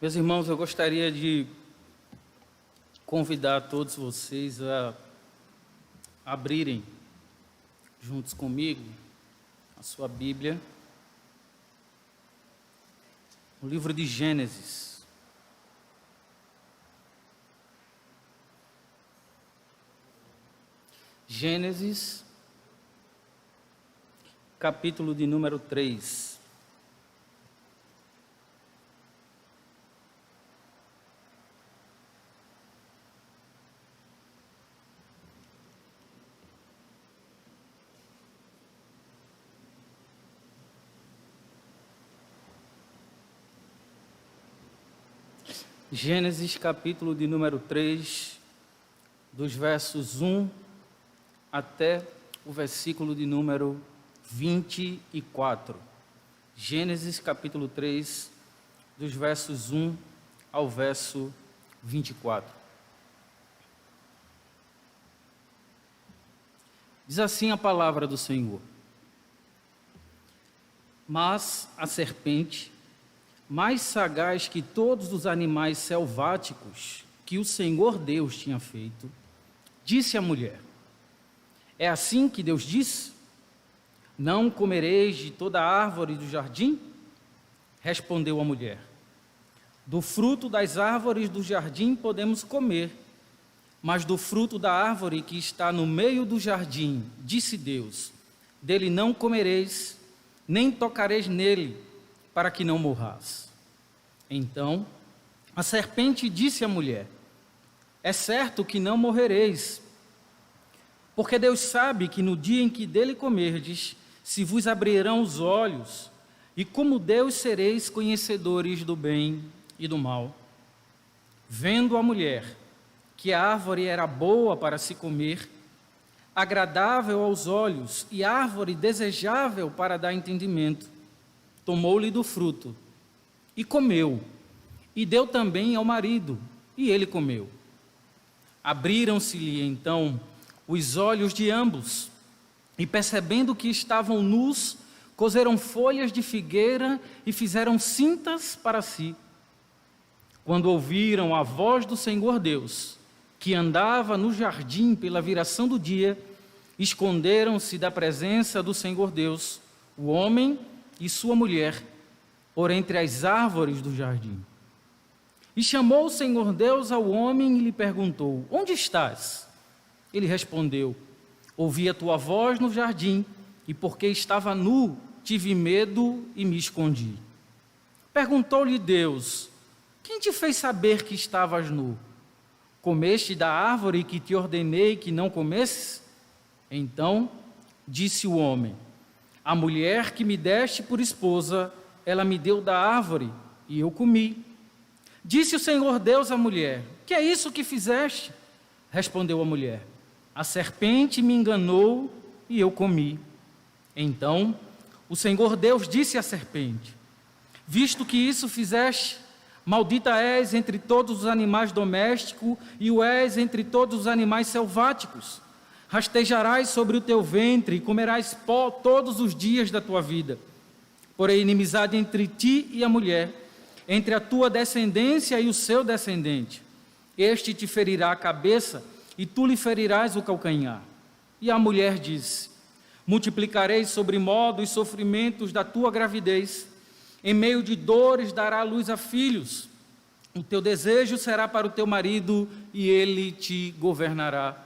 Meus irmãos, eu gostaria de convidar todos vocês a abrirem juntos comigo a sua Bíblia, o livro de Gênesis. Gênesis, capítulo de número 3. Gênesis, capítulo de número 3, dos versos 1 até o versículo de número 24. Gênesis, capítulo 3, dos versos 1 ao verso 24. Diz assim a palavra do Senhor: Mas a serpente, mais sagaz que todos os animais selváticos que o Senhor Deus tinha feito, disse à mulher: É assim que Deus disse? Não comereis de toda árvore do jardim? Respondeu a mulher: Do fruto das árvores do jardim podemos comer, mas do fruto da árvore que está no meio do jardim, disse Deus, dele não comereis, nem tocareis nele, para que não morrais. Então a serpente disse à mulher: É certo que não morrereis, porque Deus sabe que no dia em que dele comerdes, se vos abrirão os olhos, e como Deus sereis conhecedores do bem e do mal. Vendo a mulher que a árvore era boa para se comer, agradável aos olhos e árvore desejável para dar entendimento, tomou-lhe do fruto e comeu, e deu também ao marido, e ele comeu. Abriram-se-lhe então os olhos de ambos, e percebendo que estavam nus, coseram folhas de figueira e fizeram cintas para si. Quando ouviram a voz do Senhor Deus, que andava no jardim pela viração do dia, esconderam-se da presença do Senhor Deus, o homem e sua mulher, por entre as árvores do jardim. E chamou o Senhor Deus ao homem e lhe perguntou: Onde estás? Ele respondeu: Ouvi a tua voz no jardim, e porque estava nu, tive medo e me escondi. Perguntou-lhe Deus: Quem te fez saber que estavas nu? Comeste da árvore que te ordenei que não comesses? Então disse o homem: A mulher que me deste por esposa, ela me deu da árvore, e eu comi. Disse o Senhor Deus à mulher: Que é isso que fizeste? Respondeu a mulher: A serpente me enganou, e eu comi. Então o Senhor Deus disse à serpente: Visto que isso fizeste, maldita és entre todos os animais domésticos, e o és entre todos os animais selváticos. Rastejarás sobre o teu ventre, e comerás pó todos os dias da tua vida. Porém, inimizade entre ti e a mulher, entre a tua descendência e o seu descendente. Este te ferirá a cabeça, e tu lhe ferirás o calcanhar. E a mulher disse: Multiplicarei sobremodo os sofrimentos da tua gravidez. Em meio de dores dará à luz a filhos. O teu desejo será para o teu marido, e ele te governará.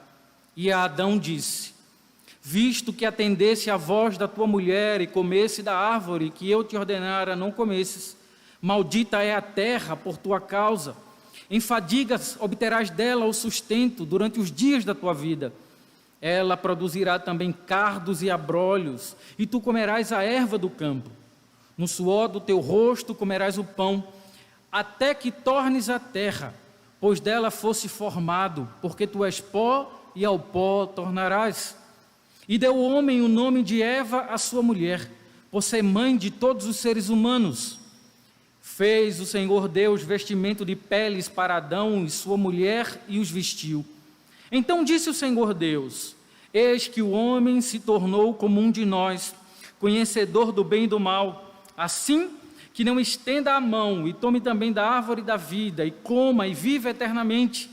E a Adão disse: Visto que atendesse à voz da tua mulher e comesse da árvore que eu te ordenara não comesses, maldita é a terra por tua causa. Em fadigas obterás dela o sustento durante os dias da tua vida. Ela produzirá também cardos e abrolhos, e tu comerás a erva do campo. No suor do teu rosto comerás o pão, até que tornes a terra, pois dela fosse formado, porque tu és pó, e ao pó tornarás. E deu o homem o nome de Eva à sua mulher, por ser mãe de todos os seres humanos. Fez o Senhor Deus vestimento de peles para Adão e sua mulher, e os vestiu. Então disse o Senhor Deus: Eis que o homem se tornou como um de nós, conhecedor do bem e do mal. Assim que não estenda a mão e tome também da árvore da vida, e coma e viva eternamente.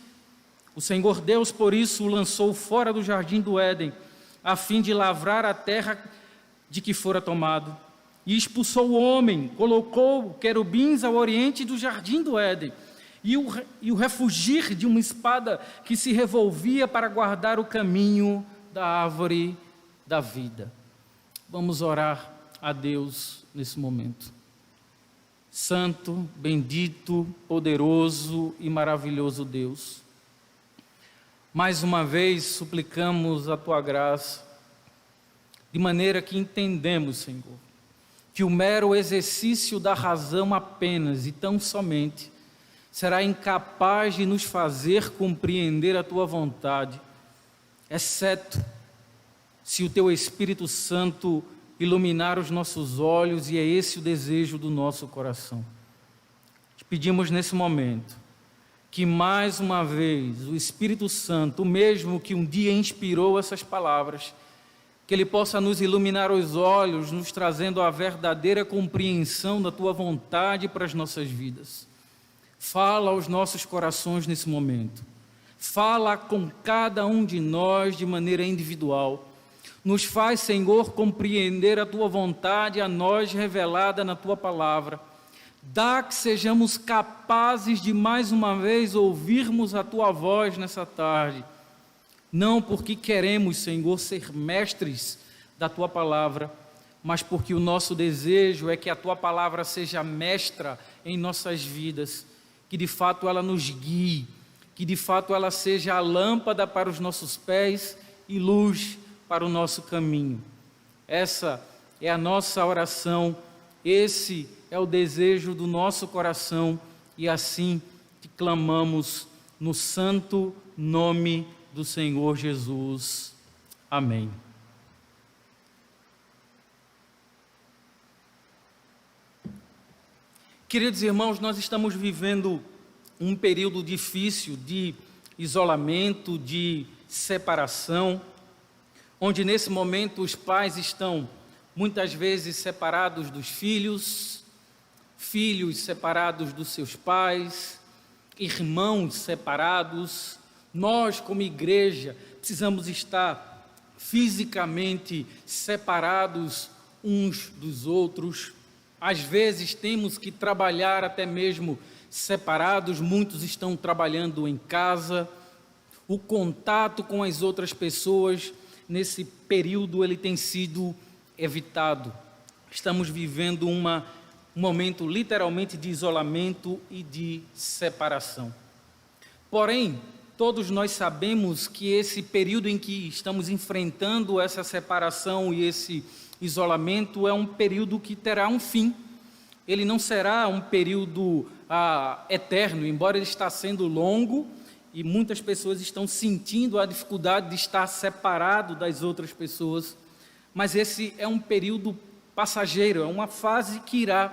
O Senhor Deus, por isso, o lançou fora do jardim do Éden, a fim de lavrar a terra de que fora tomado. E expulsou o homem, colocou querubins ao oriente do jardim do Éden, e o refugir de uma espada que se revolvia para guardar o caminho da árvore da vida. Vamos orar a Deus nesse momento. Santo, bendito, poderoso e maravilhoso Deus, mais uma vez suplicamos a Tua graça, de maneira que entendemos, Senhor, que o mero exercício da razão apenas e tão somente será incapaz de nos fazer compreender a Tua vontade, exceto se o Teu Espírito Santo iluminar os nossos olhos, e é esse o desejo do nosso coração. Te pedimos nesse momento que mais uma vez o Espírito Santo, o mesmo que um dia inspirou essas palavras, que Ele possa nos iluminar os olhos, nos trazendo a verdadeira compreensão da Tua vontade para as nossas vidas. Fala aos nossos corações nesse momento. Fala com cada um de nós de maneira individual. Nos faz, Senhor, compreender a Tua vontade, a nós revelada na Tua palavra. Dá que sejamos capazes de mais uma vez ouvirmos a Tua voz nessa tarde. Não porque queremos, Senhor, ser mestres da Tua palavra, mas porque o nosso desejo é que a Tua palavra seja mestra em nossas vidas, que de fato ela nos guie, que de fato ela seja a lâmpada para os nossos pés e luz para o nosso caminho. Essa é a nossa oração, esse é o desejo do nosso coração, e assim te clamamos no santo nome do Senhor Jesus. Amém. Queridos irmãos, nós estamos vivendo um período difícil de isolamento, de separação, onde nesse momento os pais estão muitas vezes separados dos filhos, filhos separados dos seus pais, irmãos separados. Nós, como igreja, precisamos estar fisicamente separados uns dos outros. Às vezes temos que trabalhar até mesmo separados, muitos estão trabalhando em casa. O contato com as outras pessoas nesse período ele tem sido evitado. Estamos vivendo um momento literalmente de isolamento e de separação. Porém, todos nós sabemos que esse período em que estamos enfrentando essa separação e esse isolamento é um período que terá um fim. Ele não será um período eterno, embora ele está sendo longo e muitas pessoas estão sentindo a dificuldade de estar separado das outras pessoas, mas esse é um período passageiro, é uma fase que irá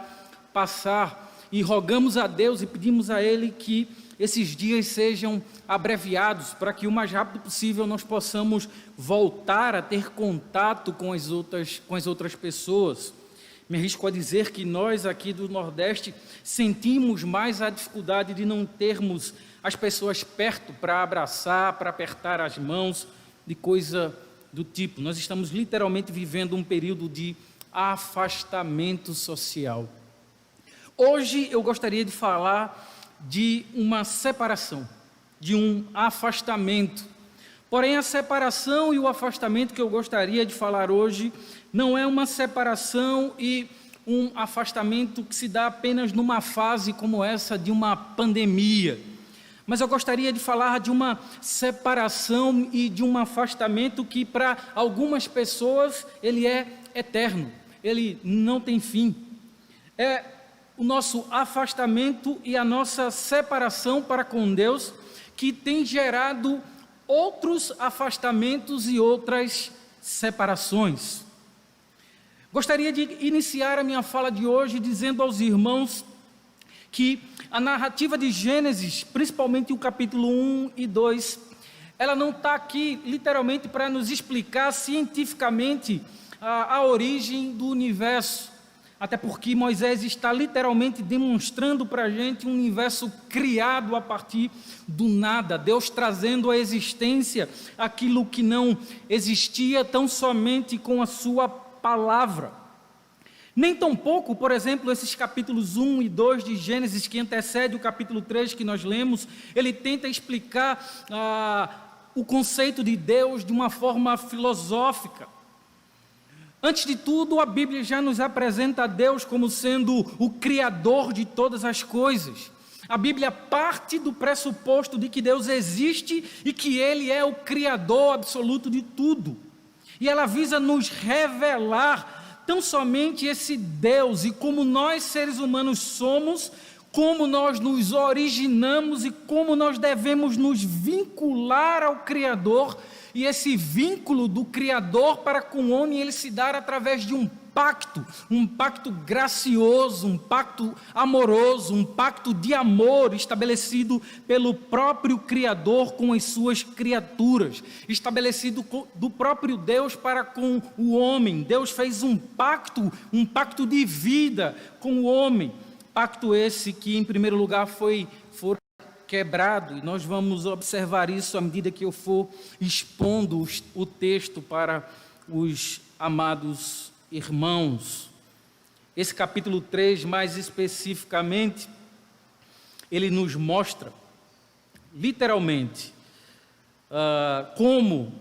passar, e rogamos a Deus e pedimos a Ele que esses dias sejam abreviados, para que o mais rápido possível nós possamos voltar a ter contato com as outras pessoas. Me arrisco a dizer que nós aqui do Nordeste sentimos mais a dificuldade de não termos as pessoas perto para abraçar, para apertar as mãos, de coisa do tipo. Nós estamos literalmente vivendo um período de afastamento social. Hoje eu gostaria de falar de uma separação, de um afastamento. Porém, a separação e o afastamento que eu gostaria de falar hoje não é uma separação e um afastamento que se dá apenas numa fase como essa de uma pandemia. Mas eu gostaria de falar de uma separação e de um afastamento que para algumas pessoas ele é eterno, ele não tem fim. É o nosso afastamento e a nossa separação para com Deus que tem gerado outros afastamentos e outras separações. Gostaria de iniciar a minha fala de hoje dizendo aos irmãos que a narrativa de Gênesis, principalmente o capítulo 1 e 2, ela não está aqui literalmente para nos explicar cientificamente a origem do universo, até porque Moisés está literalmente demonstrando para a gente um universo criado a partir do nada, Deus trazendo à existência aquilo que não existia tão somente com a sua palavra. Nem tampouco, por exemplo, esses capítulos 1 e 2 de Gênesis, que antecede o capítulo 3 que nós lemos, ele tenta explicar o conceito de Deus de uma forma filosófica. Antes de tudo, a Bíblia já nos apresenta a Deus como sendo o Criador de todas as coisas. A Bíblia parte do pressuposto de que Deus existe e que Ele é o Criador absoluto de tudo. E ela visa nos revelar tão somente esse Deus e como nós seres humanos somos, como nós nos originamos e como nós devemos nos vincular ao Criador. E esse vínculo do Criador para com o homem, ele se dá através de um pacto gracioso, um pacto amoroso, um pacto de amor estabelecido pelo próprio Criador com as suas criaturas, estabelecido do próprio Deus para com o homem. Deus fez um pacto de vida com o homem, pacto esse que em primeiro lugar foi quebrado, e nós vamos observar isso à medida que eu for expondo o texto para os amados irmãos. Esse capítulo 3, mais especificamente, ele nos mostra, literalmente, como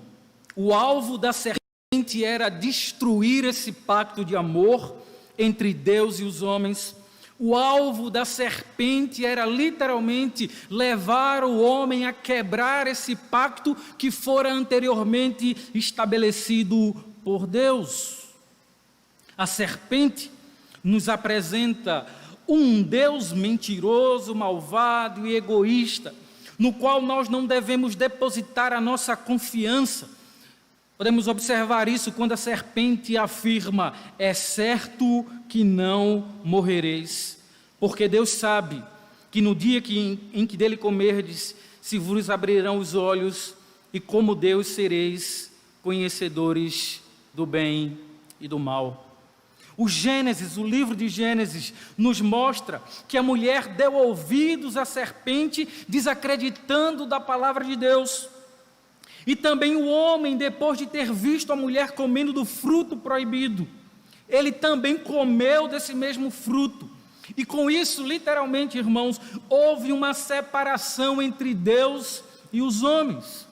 o alvo da serpente era destruir esse pacto de amor entre Deus e os homens. O alvo da serpente era literalmente levar o homem a quebrar esse pacto que fora anteriormente estabelecido por Deus. A serpente nos apresenta um Deus mentiroso, malvado e egoísta, no qual nós não devemos depositar a nossa confiança. Podemos observar isso quando a serpente afirma: é certo que não morrereis, porque Deus sabe que no dia em que dele comerdes, se vos abrirão os olhos, e como Deus sereis conhecedores do bem e do mal. O livro de Gênesis, nos mostra que a mulher deu ouvidos à serpente, desacreditando da palavra de Deus. E também o homem, depois de ter visto a mulher comendo do fruto proibido, ele também comeu desse mesmo fruto. E com isso, literalmente, irmãos, houve uma separação entre Deus e os homens.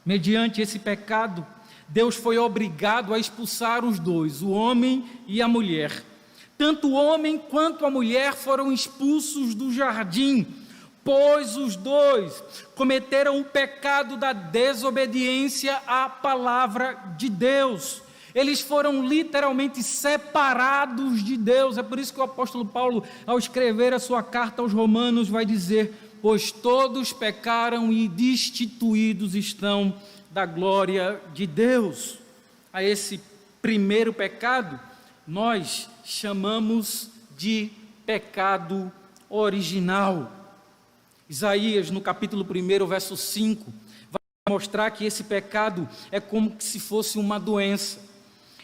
Mediante esse pecado, Deus foi obrigado a expulsar os dois, o homem e a mulher. Tanto o homem quanto a mulher foram expulsos do jardim, pois os dois cometeram o pecado da desobediência à palavra de Deus. Eles foram literalmente separados de Deus. É por isso que o apóstolo Paulo, ao escrever a sua carta aos Romanos, vai dizer: pois todos pecaram e destituídos estão da glória de Deus. A esse primeiro pecado, nós chamamos de pecado original. Isaías, no capítulo 1, verso 5, vai mostrar que esse pecado é como se fosse uma doença.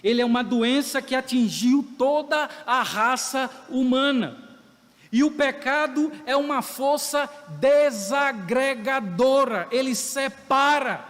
Ele é uma doença que atingiu toda a raça humana. E o pecado é uma força desagregadora. Ele separa.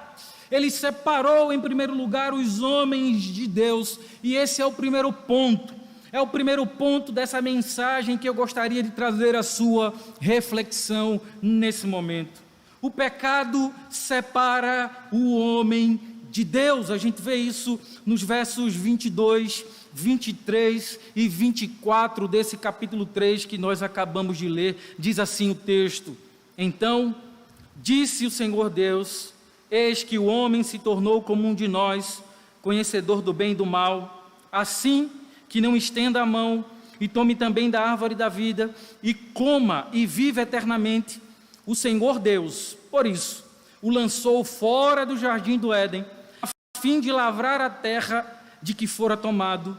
Ele separou, em primeiro lugar, os homens de Deus. E esse é o primeiro ponto. É o primeiro ponto dessa mensagem que eu gostaria de trazer à sua reflexão nesse momento. O pecado separa o homem de Deus. A gente vê isso nos versos 22, 23 e 24 desse capítulo 3 que nós acabamos de ler. Diz assim o texto: então disse o Senhor Deus: eis que o homem se tornou como um de nós, conhecedor do bem e do mal. Assim que não estenda a mão e tome também da árvore da vida e coma e viva eternamente. O Senhor Deus, por isso, o lançou fora do jardim do Éden, a fim de lavrar a terra de que fora tomado,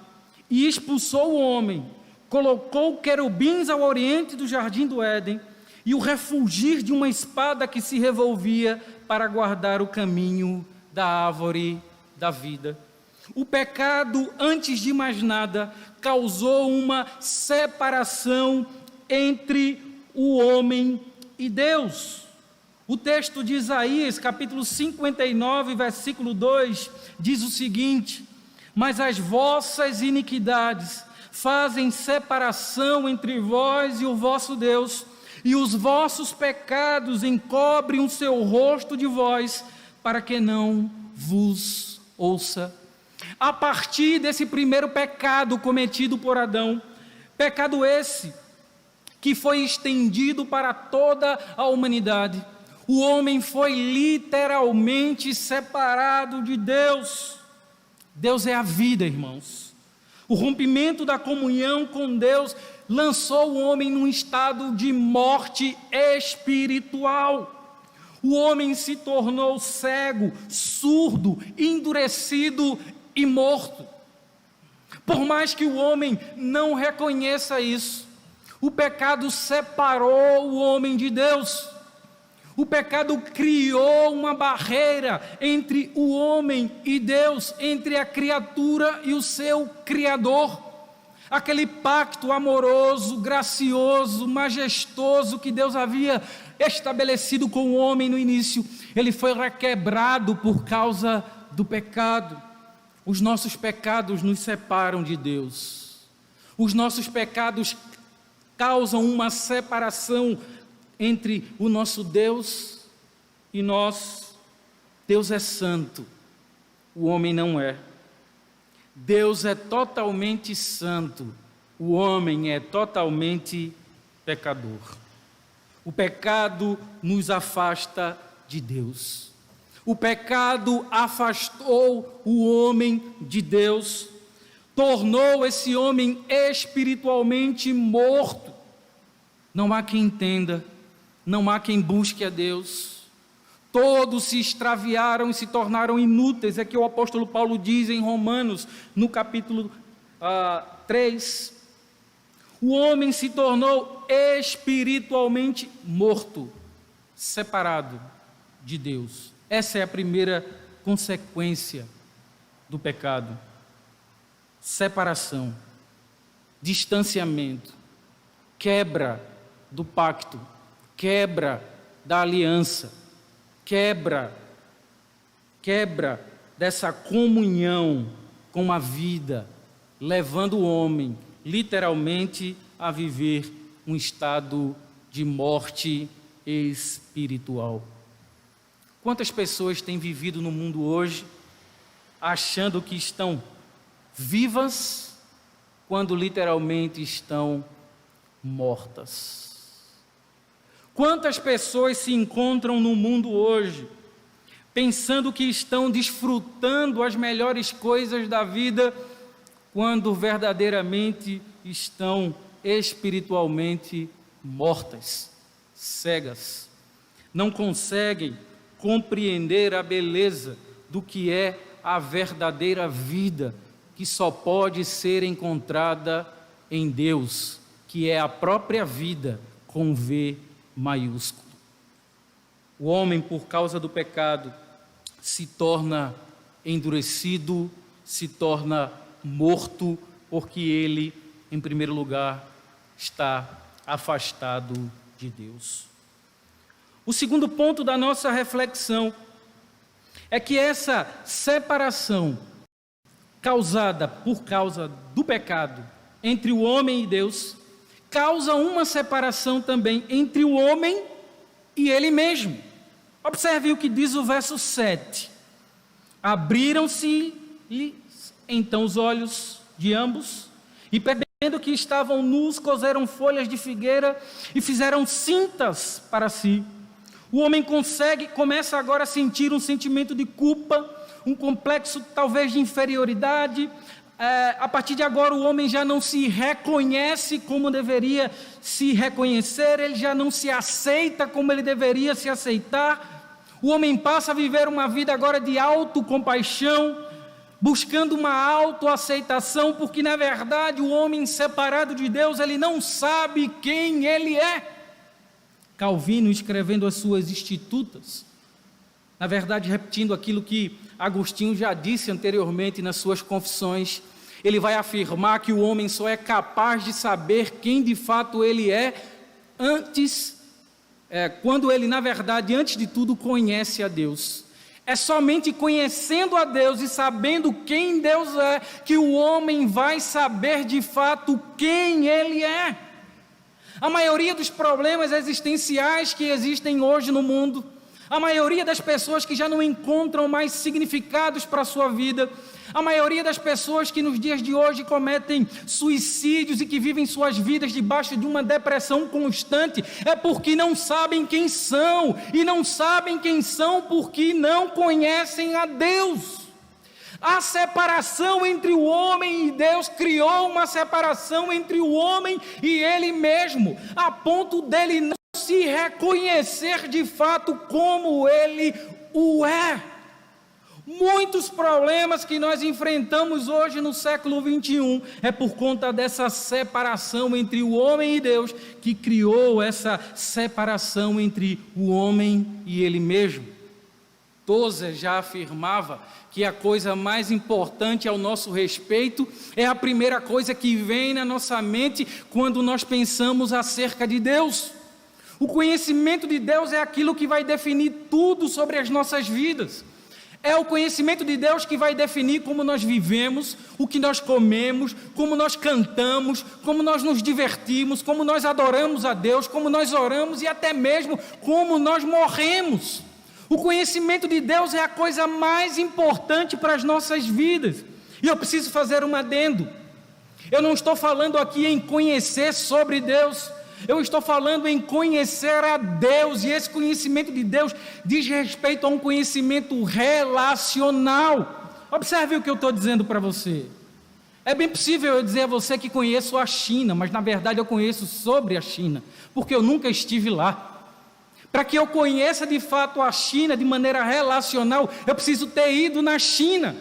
e expulsou o homem, colocou querubins ao oriente do jardim do Éden, e o refulgir de uma espada que se revolvia para guardar o caminho da árvore da vida. O pecado, antes de mais nada, causou uma separação entre o homem e Deus. O texto de Isaías, capítulo 59, versículo 2, diz o seguinte: mas as vossas iniquidades fazem separação entre vós e o vosso Deus, e os vossos pecados encobrem o seu rosto de vós, para que não vos ouça. A partir desse primeiro pecado cometido por Adão, pecado esse que foi estendido para toda a humanidade, o homem foi literalmente separado de Deus. Deus é a vida, irmãos. O rompimento da comunhão com Deus lançou o homem num estado de morte espiritual. O homem se tornou cego, surdo, endurecido e morto. Por mais que o homem não reconheça isso, o pecado separou o homem de Deus. O pecado criou uma barreira entre o homem e Deus, entre a criatura e o seu Criador. Aquele pacto amoroso, gracioso, majestoso que Deus havia estabelecido com o homem no início, ele foi requebrado por causa do pecado. Os nossos pecados nos separam de Deus. Os nossos pecados causam uma separação entre o nosso Deus e nós. Deus é santo, o homem não é. Deus é totalmente santo, o homem é totalmente pecador. O pecado nos afasta de Deus. O pecado afastou o homem de Deus, tornou esse homem espiritualmente morto. Não há quem entenda, não há quem busque a Deus. Todos se extraviaram e se tornaram inúteis. É que o apóstolo Paulo diz em Romanos, no capítulo 3. O homem se tornou espiritualmente morto, separado de Deus. Essa é a primeira consequência do pecado. Separação, distanciamento, quebra do pacto, quebra da aliança, quebra dessa comunhão com a vida, levando o homem literalmente a viver um estado de morte espiritual. Quantas pessoas têm vivido no mundo hoje achando que estão vivas quando literalmente estão mortas? Quantas pessoas se encontram no mundo hoje pensando que estão desfrutando as melhores coisas da vida quando verdadeiramente estão espiritualmente mortas, cegas, não conseguem compreender a beleza do que é a verdadeira vida, que só pode ser encontrada em Deus, que é a própria vida com V maiúsculo. O homem, por causa do pecado, se torna endurecido, se torna morto, porque ele, em primeiro lugar, está afastado de Deus. O segundo ponto da nossa reflexão é que essa separação causada por causa do pecado entre o homem e Deus causa uma separação também entre o homem e ele mesmo. Observe o que diz o verso 7. Abriram-se então os olhos de ambos, e percebendo que estavam nus, coseram folhas de figueira e fizeram cintas para si. O homem começa agora a sentir um sentimento de culpa, um complexo talvez de inferioridade. A partir de agora o homem já não se reconhece como deveria se reconhecer, ele já não se aceita como ele deveria se aceitar. O homem passa a viver uma vida agora de autocompaixão, buscando uma autoaceitação, porque na verdade o homem separado de Deus, ele não sabe quem ele é. Calvino, escrevendo as suas Institutas, Na verdade, repetindo aquilo que Agostinho já disse anteriormente nas suas confissões, ele vai afirmar que o homem só é capaz de saber quem de fato ele é quando ele, na verdade, antes de tudo, conhece a Deus. É somente conhecendo a Deus e sabendo quem Deus é que o homem vai saber de fato quem ele é. A maioria dos problemas existenciais que existem hoje no mundo, a maioria das pessoas que já não encontram mais significados para a sua vida, a maioria das pessoas que nos dias de hoje cometem suicídios e que vivem suas vidas debaixo de uma depressão constante, é porque não sabem quem são, e não sabem quem são porque não conhecem a Deus. A separação entre o homem e Deus criou uma separação entre o homem e Ele mesmo, a ponto dele não se reconhecer de fato como Ele o é. Muitos problemas que nós enfrentamos hoje no século 21 é por conta dessa separação entre o homem e Deus, que criou essa separação entre o homem e Ele mesmo. Tozer já afirmava que a coisa mais importante ao nosso respeito é a primeira coisa que vem na nossa mente quando nós pensamos acerca de Deus. O conhecimento de Deus é aquilo que vai definir tudo sobre as nossas vidas. É o conhecimento de Deus que vai definir como nós vivemos, o que nós comemos, como nós cantamos, como nós nos divertimos, como nós adoramos a Deus, como nós oramos e até mesmo como nós morremos. O conhecimento de Deus é a coisa mais importante para as nossas vidas. E eu preciso fazer um adendo. Eu não estou falando aqui em conhecer sobre Deus. Eu estou falando em conhecer a Deus, e esse conhecimento de Deus diz respeito a um conhecimento relacional. Observe o que eu estou dizendo para você. É bem possível eu dizer a você que conheço a China, mas na verdade eu conheço sobre a China, porque eu nunca estive lá. Para que eu conheça de fato a China de maneira relacional, eu preciso ter ido na China.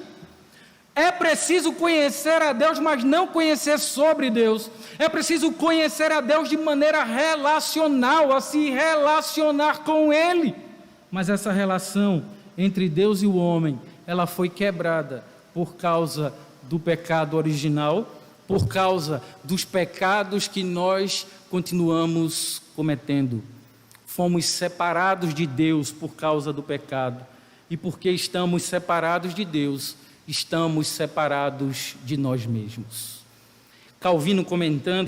É preciso conhecer a Deus, mas não conhecer sobre Deus. É preciso conhecer a Deus de maneira relacional, a se relacionar com Ele. Mas essa relação entre Deus e o homem, ela foi quebrada por causa do pecado original, por causa dos pecados que nós continuamos cometendo. Fomos separados de Deus por causa do pecado. E porque estamos separados de Deus, estamos separados de nós mesmos. Calvino, comentando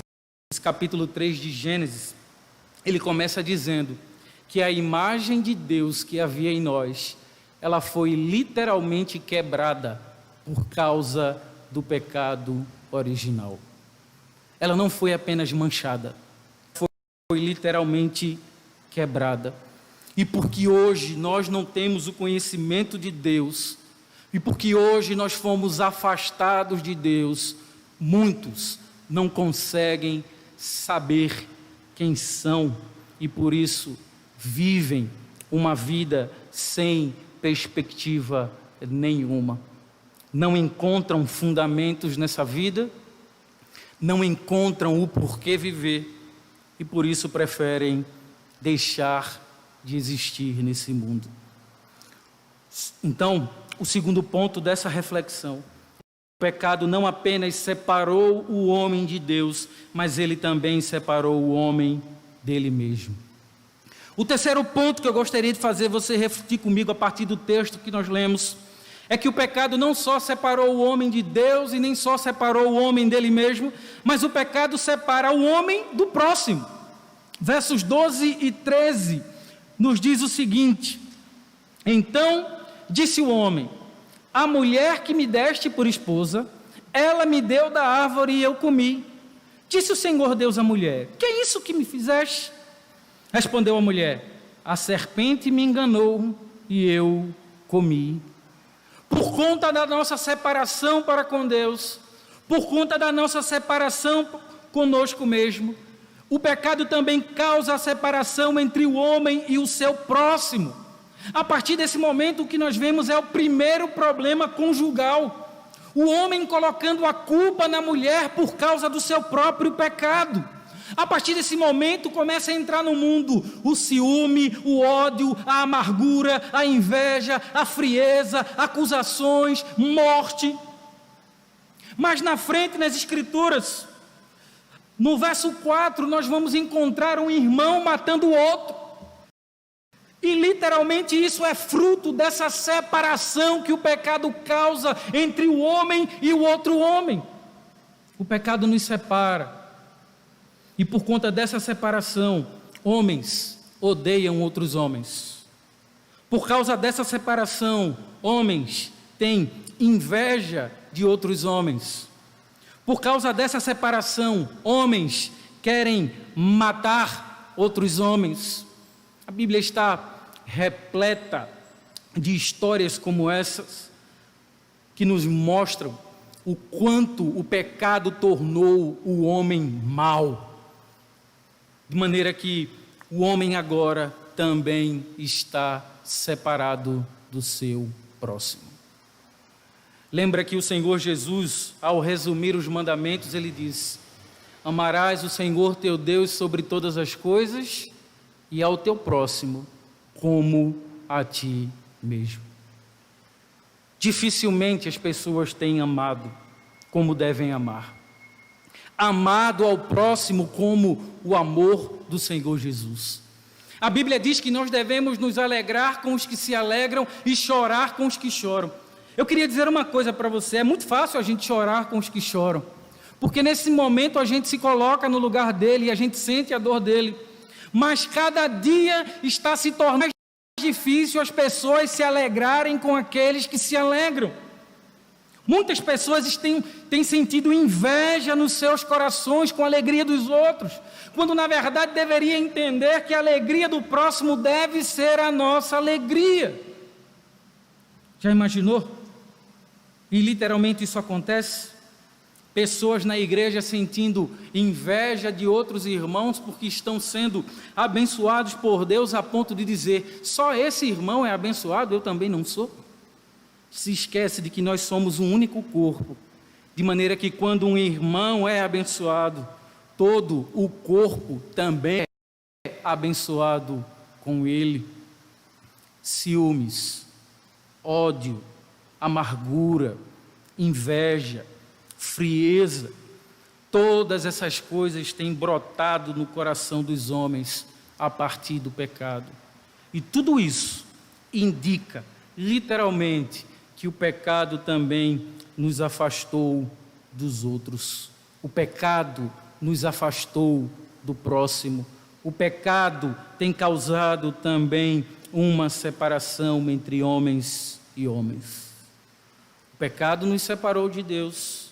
esse capítulo 3 de Gênesis, ele começa dizendo que a imagem de Deus que havia em nós, ela foi literalmente quebrada por causa do pecado original. Ela não foi apenas manchada, foi literalmente quebrada. E porque hoje nós não temos o conhecimento de Deus, e porque hoje nós fomos afastados de Deus, muitos não conseguem saber quem são e por isso vivem uma vida sem perspectiva nenhuma. Não encontram fundamentos nessa vida, não encontram o porquê viver e por isso preferem deixar de existir nesse mundo. Então, o segundo ponto dessa reflexão: o pecado não apenas separou o homem de Deus, mas ele também separou o homem dele mesmo. O terceiro ponto que eu gostaria de fazer você refletir comigo a partir do texto que nós lemos, é que o pecado não só separou o homem de Deus e nem só separou o homem dele mesmo, mas o pecado separa o homem do próximo. Versos 12 e 13 nos diz o seguinte: então disse o homem: a mulher que me deste por esposa, ela me deu da árvore e eu comi. Disse o Senhor Deus à mulher: que é isso que me fizeste? Respondeu a mulher: a serpente me enganou e eu comi. Por conta da nossa separação para com Deus, por conta da nossa separação conosco mesmo, o pecado também causa a separação entre o homem e o seu próximo. A partir desse momento, o que nós vemos é o primeiro problema conjugal. O homem colocando a culpa na mulher por causa do seu próprio pecado. A partir desse momento começa a entrar no mundo o ciúme, o ódio, a amargura, a inveja, a frieza, acusações, morte. Mas na frente, nas Escrituras, no verso 4, nós vamos encontrar um irmão matando o outro. E literalmente isso é fruto dessa separação que o pecado causa entre o homem e o outro homem. O pecado nos separa. E por conta dessa separação, homens odeiam outros homens. Por causa dessa separação, homens têm inveja de outros homens. Por causa dessa separação, homens querem matar outros homens. A Bíblia está repleta de histórias como essas, que nos mostram o quanto o pecado tornou o homem mau, de maneira que o homem agora também está separado do seu próximo. Lembra que o Senhor Jesus, ao resumir os mandamentos, ele diz: amarás o Senhor teu Deus sobre todas as coisas e ao teu próximo como a ti mesmo. Dificilmente as pessoas têm amado como devem amar. Amado ao próximo como o amor do Senhor Jesus. A Bíblia diz que nós devemos nos alegrar com os que se alegram e chorar com os que choram. Eu queria dizer uma coisa para você: é muito fácil a gente chorar com os que choram, porque nesse momento a gente se coloca no lugar dele e a gente sente a dor dele. Mas cada dia está se tornando mais difícil as pessoas se alegrarem com aqueles que se alegram. Muitas pessoas têm sentido inveja nos seus corações com a alegria dos outros, quando na verdade deveria entender que a alegria do próximo deve ser a nossa alegria. Já imaginou? E literalmente isso acontece. Pessoas na igreja sentindo inveja de outros irmãos porque estão sendo abençoados por Deus a ponto de dizer: só esse irmão é abençoado, eu também não sou. Se esquece de que nós somos um único corpo, de maneira que quando um irmão é abençoado, todo o corpo também é abençoado com ele. Ciúmes, ódio, amargura, inveja, frieza, todas essas coisas têm brotado no coração dos homens a partir do pecado. E tudo isso indica, literalmente, que o pecado também nos afastou dos outros. O pecado nos afastou do próximo. O pecado tem causado também uma separação entre homens e homens. O pecado nos separou de Deus.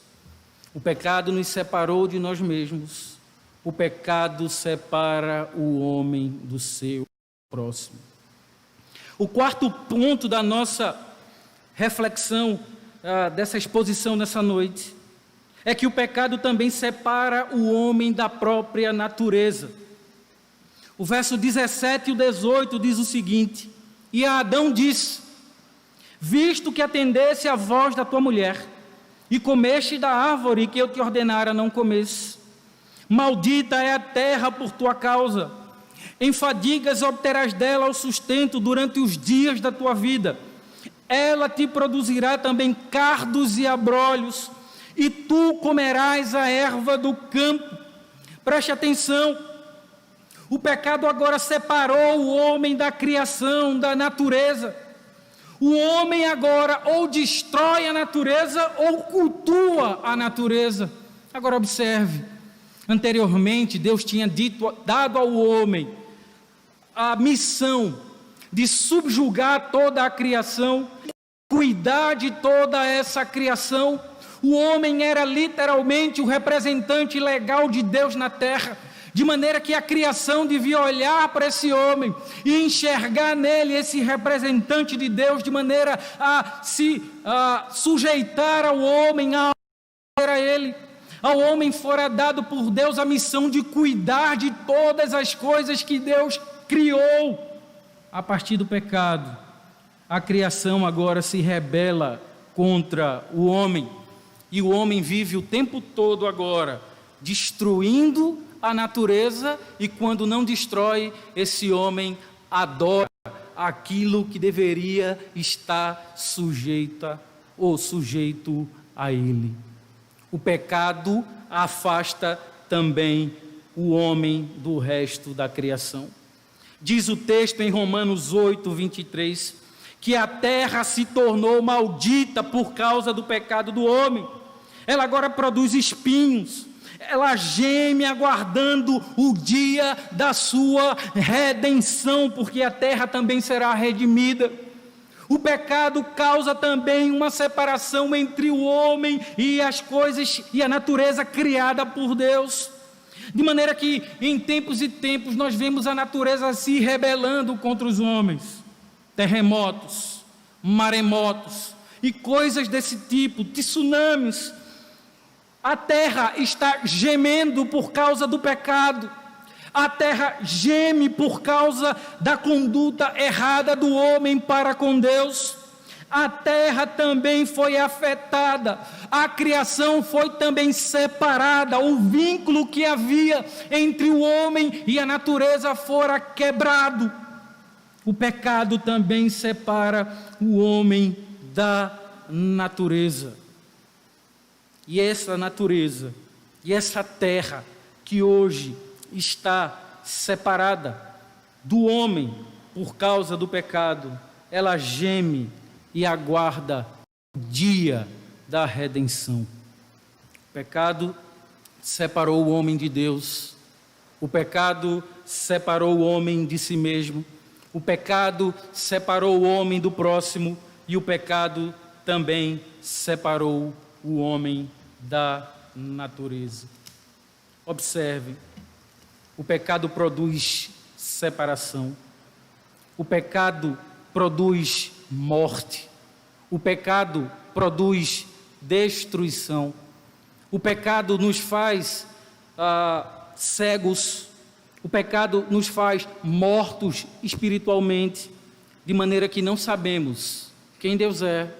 O pecado nos separou de nós mesmos. O pecado separa o homem do seu próximo. O quarto ponto da nossa reflexão, dessa exposição nessa noite, é que o pecado também separa o homem da própria natureza. O verso 17 e o 18 diz o seguinte: e a Adão disse: visto que atendesse à voz da tua mulher, e comeste da árvore que eu te ordenara não comesse, maldita é a terra por tua causa, em fadigas obterás dela o sustento durante os dias da tua vida, ela te produzirá também cardos e abrolhos, e tu comerás a erva do campo. Preste atenção, o pecado agora separou o homem da criação, da natureza. O homem agora ou destrói a natureza ou cultua a natureza. Agora observe, anteriormente Deus tinha dado ao homem a missão de subjugar toda a criação, cuidar de toda essa criação. O homem era literalmente o representante legal de Deus na terra, de maneira que a criação devia olhar para esse homem e enxergar nele esse representante de Deus, de maneira a se sujeitar ao homem, a ele. Ao homem fora dado por Deus a missão de cuidar de todas as coisas que Deus criou. A partir do pecado, a criação agora se rebela contra o homem, e o homem vive o tempo todo agora destruindo a natureza, e quando não destrói, esse homem adora aquilo que deveria estar sujeito a ele. O pecado afasta também o homem do resto da criação. Diz o texto em Romanos 8, 23, que a terra se tornou maldita por causa do pecado do homem. Ela agora produz espinhos, ela geme aguardando o dia da sua redenção, porque a terra também será redimida. O pecado causa também uma separação entre o homem e as coisas e a natureza criada por Deus. De maneira que em tempos e tempos nós vemos a natureza se rebelando contra os homens. Terremotos, maremotos e coisas desse tipo, tsunamis. A terra está gemendo por causa do pecado. A terra geme por causa da conduta errada do homem para com Deus. A terra também foi afetada, a criação foi também separada, o vínculo que havia entre o homem e a natureza fora quebrado. O pecado também separa o homem da natureza. E essa natureza, e essa terra que hoje está separada do homem por causa do pecado, ela geme e aguarda o dia da redenção. O pecado separou o homem de Deus, o pecado separou o homem de si mesmo, o pecado separou o homem do próximo e o pecado também separou o homem da natureza. Observe, o pecado produz separação, o pecado produz morte, o pecado produz destruição, o pecado nos faz cegos, o pecado nos faz mortos espiritualmente, de maneira que não sabemos quem Deus é,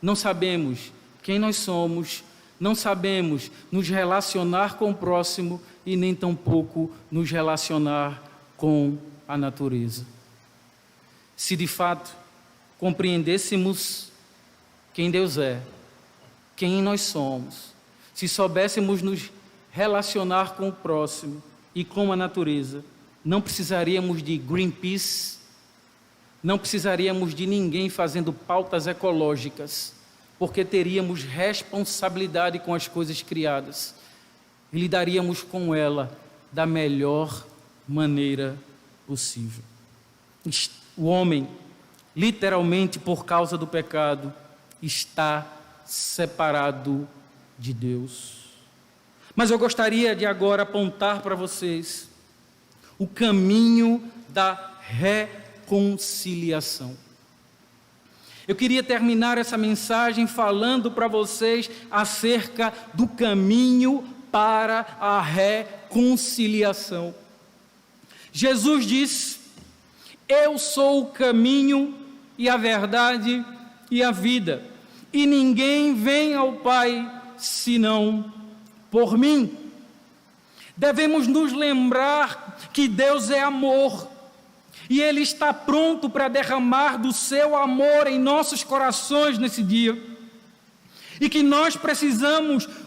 não sabemos quem nós somos, não sabemos nos relacionar com o próximo e nem tampouco nos relacionar com a natureza. Se de fato compreendêssemos quem Deus é, quem nós somos, se soubéssemos nos relacionar com o próximo e com a natureza, não precisaríamos de Greenpeace, não precisaríamos de ninguém fazendo pautas ecológicas, porque teríamos responsabilidade com as coisas criadas e lidaríamos com ela da melhor maneira possível. O homem, literalmente por causa do pecado, está separado de Deus. Mas eu gostaria de agora apontar para vocês o caminho da reconciliação. Eu queria terminar essa mensagem falando para vocês acerca do caminho para a reconciliação. Jesus disse: eu sou o caminho e a verdade e a vida, e ninguém vem ao Pai senão por mim. Devemos nos lembrar que Deus é amor, e Ele está pronto para derramar do seu amor em nossos corações nesse dia. E que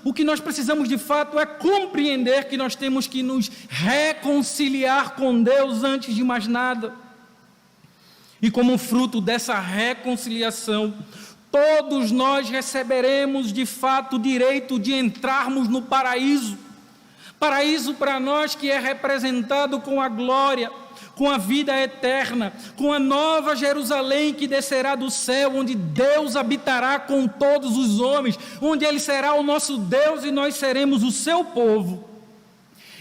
o que nós precisamos de fato é compreender que nós temos que nos reconciliar com Deus antes de mais nada. E como fruto dessa reconciliação, todos nós receberemos de fato o direito de entrarmos no paraíso. Paraíso para nós que é representado com a glória, com a vida eterna, com a nova Jerusalém que descerá do céu, onde Deus habitará com todos os homens, onde Ele será o nosso Deus e nós seremos o seu povo.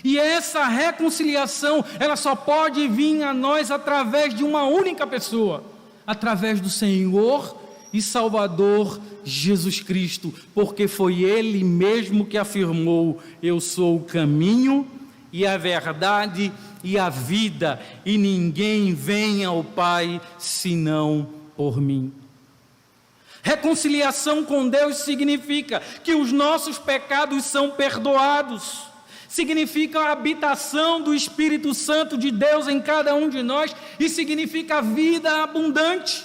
E essa reconciliação, ela só pode vir a nós através de uma única pessoa, através do Senhor e Salvador Jesus Cristo, porque foi Ele mesmo que afirmou: eu sou o caminho e a verdade e a vida, e ninguém vem ao Pai senão por mim. Reconciliação com Deus significa que os nossos pecados são perdoados, significa a habitação do Espírito Santo de Deus em cada um de nós e significa vida abundante.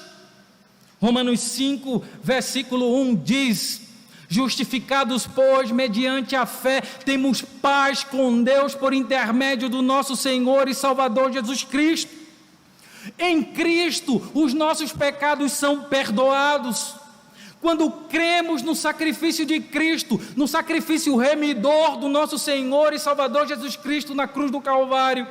Romanos 5, versículo 1 diz: justificados, pois, mediante a fé, temos paz com Deus por intermédio do nosso Senhor e Salvador Jesus Cristo. Em Cristo, os nossos pecados são perdoados. Quando cremos no sacrifício de Cristo, no sacrifício remidor do nosso Senhor e Salvador Jesus Cristo na cruz do Calvário,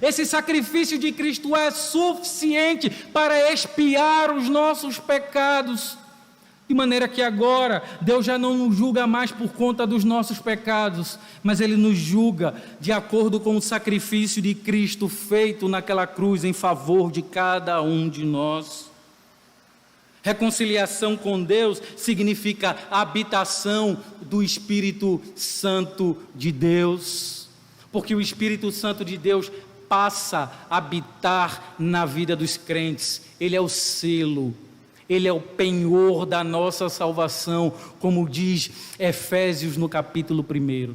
esse sacrifício de Cristo é suficiente para expiar os nossos pecados, de maneira que agora Deus já não nos julga mais por conta dos nossos pecados, mas Ele nos julga de acordo com o sacrifício de Cristo feito naquela cruz em favor de cada um de nós. Reconciliação com Deus significa a habitação do Espírito Santo de Deus, porque o Espírito Santo de Deus passa a habitar na vida dos crentes. Ele é o selo, Ele é o penhor da nossa salvação, como diz Efésios no capítulo 1.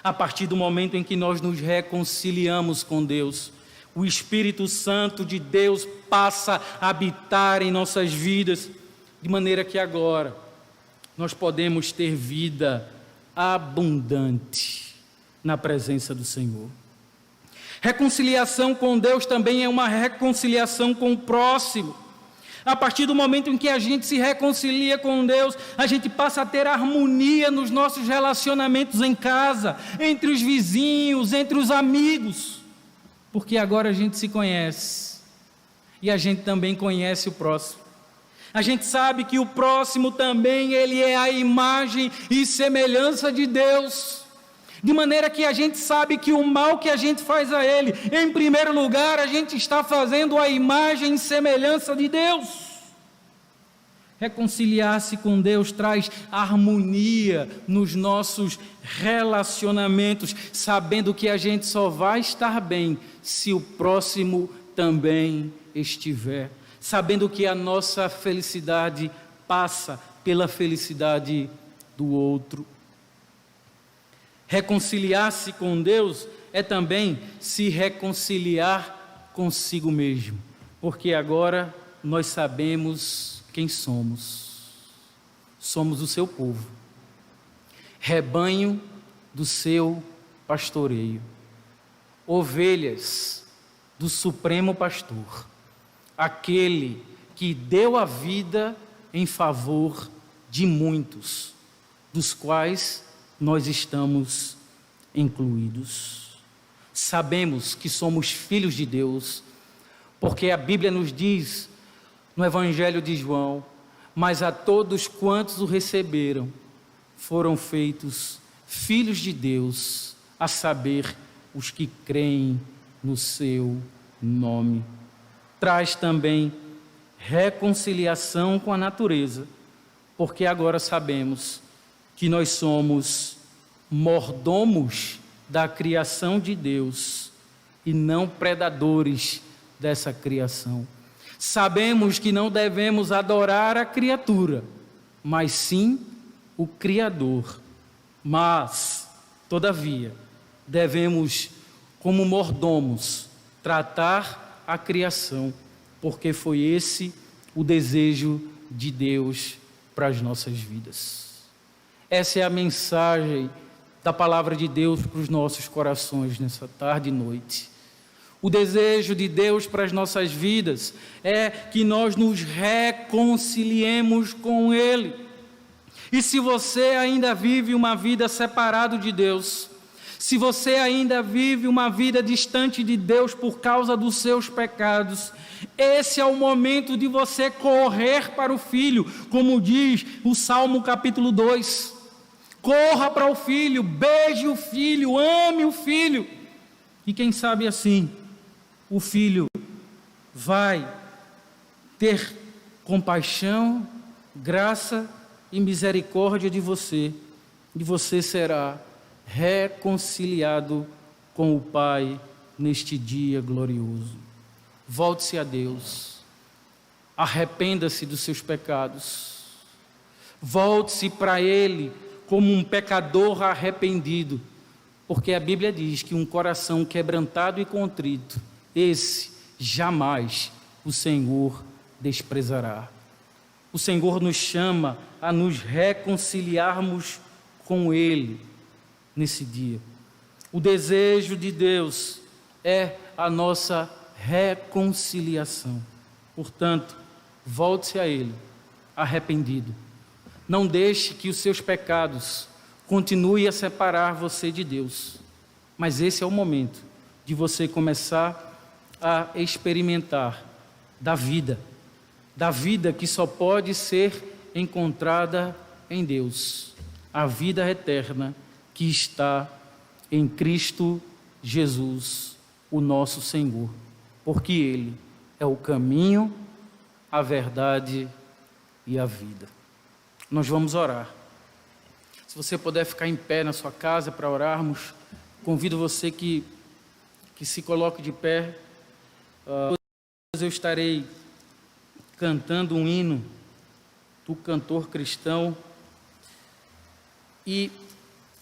A partir do momento em que nós nos reconciliamos com Deus, o Espírito Santo de Deus passa a habitar em nossas vidas, de maneira que agora nós podemos ter vida abundante na presença do Senhor. Reconciliação com Deus também é uma reconciliação com o próximo. A partir do momento em que a gente se reconcilia com Deus, a gente passa a ter harmonia nos nossos relacionamentos em casa, entre os vizinhos, entre os amigos, porque agora a gente se conhece e a gente também conhece o próximo. A gente sabe que o próximo também, ele é a imagem e semelhança de Deus, de maneira que a gente sabe que o mal que a gente faz a ele, em primeiro lugar, a gente está fazendo a imagem e semelhança de Deus. Reconciliar-se com Deus traz harmonia nos nossos relacionamentos, sabendo que a gente só vai estar bem se o próximo também estiver, sabendo que a nossa felicidade passa pela felicidade do outro. Reconciliar-se com Deus é também se reconciliar consigo mesmo, porque agora nós sabemos quem somos. Somos o seu povo, rebanho do seu pastoreio, ovelhas do Supremo Pastor, aquele que deu a vida em favor de muitos, dos quais nós estamos incluídos. Sabemos que somos filhos de Deus, porque a Bíblia nos diz no Evangelho de João: mas a todos quantos o receberam, foram feitos filhos de Deus, a saber, os que creem no seu nome. Traz também reconciliação com a natureza, porque agora sabemos que nós somos mordomos da criação de Deus e não predadores dessa criação. Sabemos que não devemos adorar a criatura, mas sim o Criador. Mas, todavia, devemos, como mordomos, tratar a criação, porque foi esse o desejo de Deus para as nossas vidas. Essa é a mensagem da palavra de Deus para os nossos corações nessa tarde e noite. O desejo de Deus para as nossas vidas é que nós nos reconciliemos com Ele. E se você ainda vive uma vida separado de Deus, se você ainda vive uma vida distante de Deus por causa dos seus pecados, esse é o momento de você correr para o Filho, como diz o Salmo capítulo 2. Corra para o Filho, beije o Filho, ame o Filho. E quem sabe assim, o Filho vai ter compaixão, graça e misericórdia de você, e você será reconciliado com o Pai neste dia glorioso. Volte-se a Deus, arrependa-se dos seus pecados, volte-se para Ele como um pecador arrependido, porque a Bíblia diz que um coração quebrantado e contrito, esse jamais o Senhor desprezará. O Senhor nos chama a nos reconciliarmos com Ele nesse dia. O desejo de Deus é a nossa reconciliação. Portanto, volte-se a Ele, arrependido. Não deixe que os seus pecados continuem a separar você de Deus. Mas esse é o momento de você começar a experimentar da vida que só pode ser encontrada em Deus, a vida eterna que está em Cristo Jesus, o nosso Senhor, porque Ele é o caminho, a verdade e a vida. Nós vamos orar. Se você puder ficar em pé na sua casa para orarmos, convido você que se coloque de pé. Eu estarei cantando um hino do cantor cristão e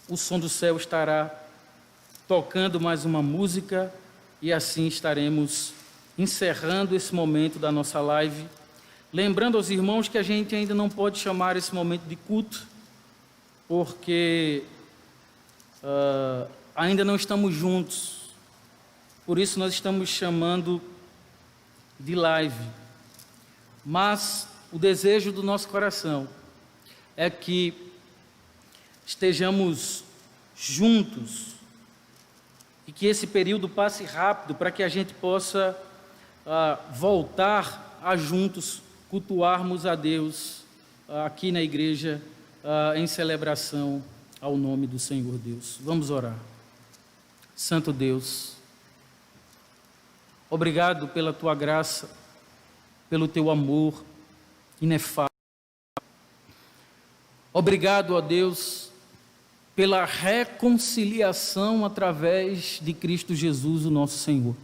o som do céu estará tocando mais uma música e assim estaremos encerrando esse momento da nossa live. Lembrando aos irmãos que a gente ainda não pode chamar esse momento de culto, porque ainda não estamos juntos. Por isso nós estamos chamando de live. Mas o desejo do nosso coração é que estejamos juntos e que esse período passe rápido para que a gente possa voltar a juntos cultuarmos a Deus aqui na igreja em celebração ao nome do Senhor Deus. Vamos orar. Santo Deus, obrigado pela tua graça, pelo teu amor inefável. Obrigado, ó Deus, pela reconciliação através de Cristo Jesus, o nosso Senhor,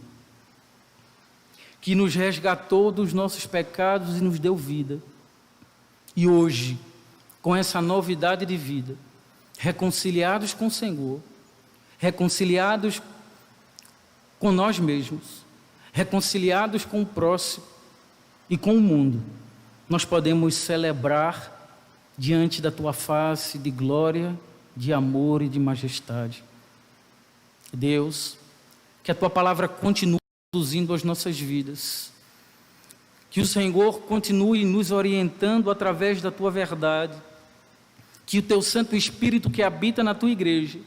que nos resgatou dos nossos pecados e nos deu vida. E hoje, com essa novidade de vida, reconciliados com o Senhor, reconciliados com nós mesmos, reconciliados com o próximo e com o mundo, nós podemos celebrar diante da tua face de glória, de amor e de majestade. Deus, que a tua palavra continue conduzindo as nossas vidas, que o Senhor continue nos orientando através da tua verdade, que o teu Santo Espírito que habita na tua igreja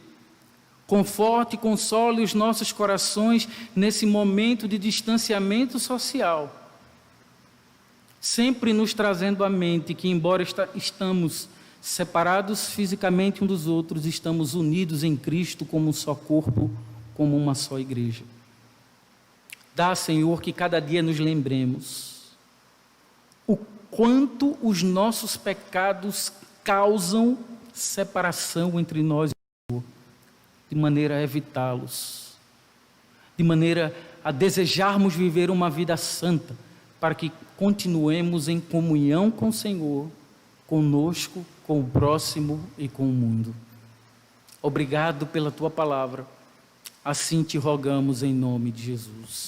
conforte e console os nossos corações nesse momento de distanciamento social, sempre nos trazendo à mente que, embora estamos separados fisicamente uns dos outros, estamos unidos em Cristo como um só corpo, como uma só igreja. Dá, Senhor, que cada dia nos lembremos o quanto os nossos pecados causam separação entre nós e o Senhor, de maneira a evitá-los, de maneira a desejarmos viver uma vida santa, para que continuemos em comunhão com o Senhor, conosco, com o próximo e com o mundo. Obrigado pela tua palavra, assim te rogamos em nome de Jesus.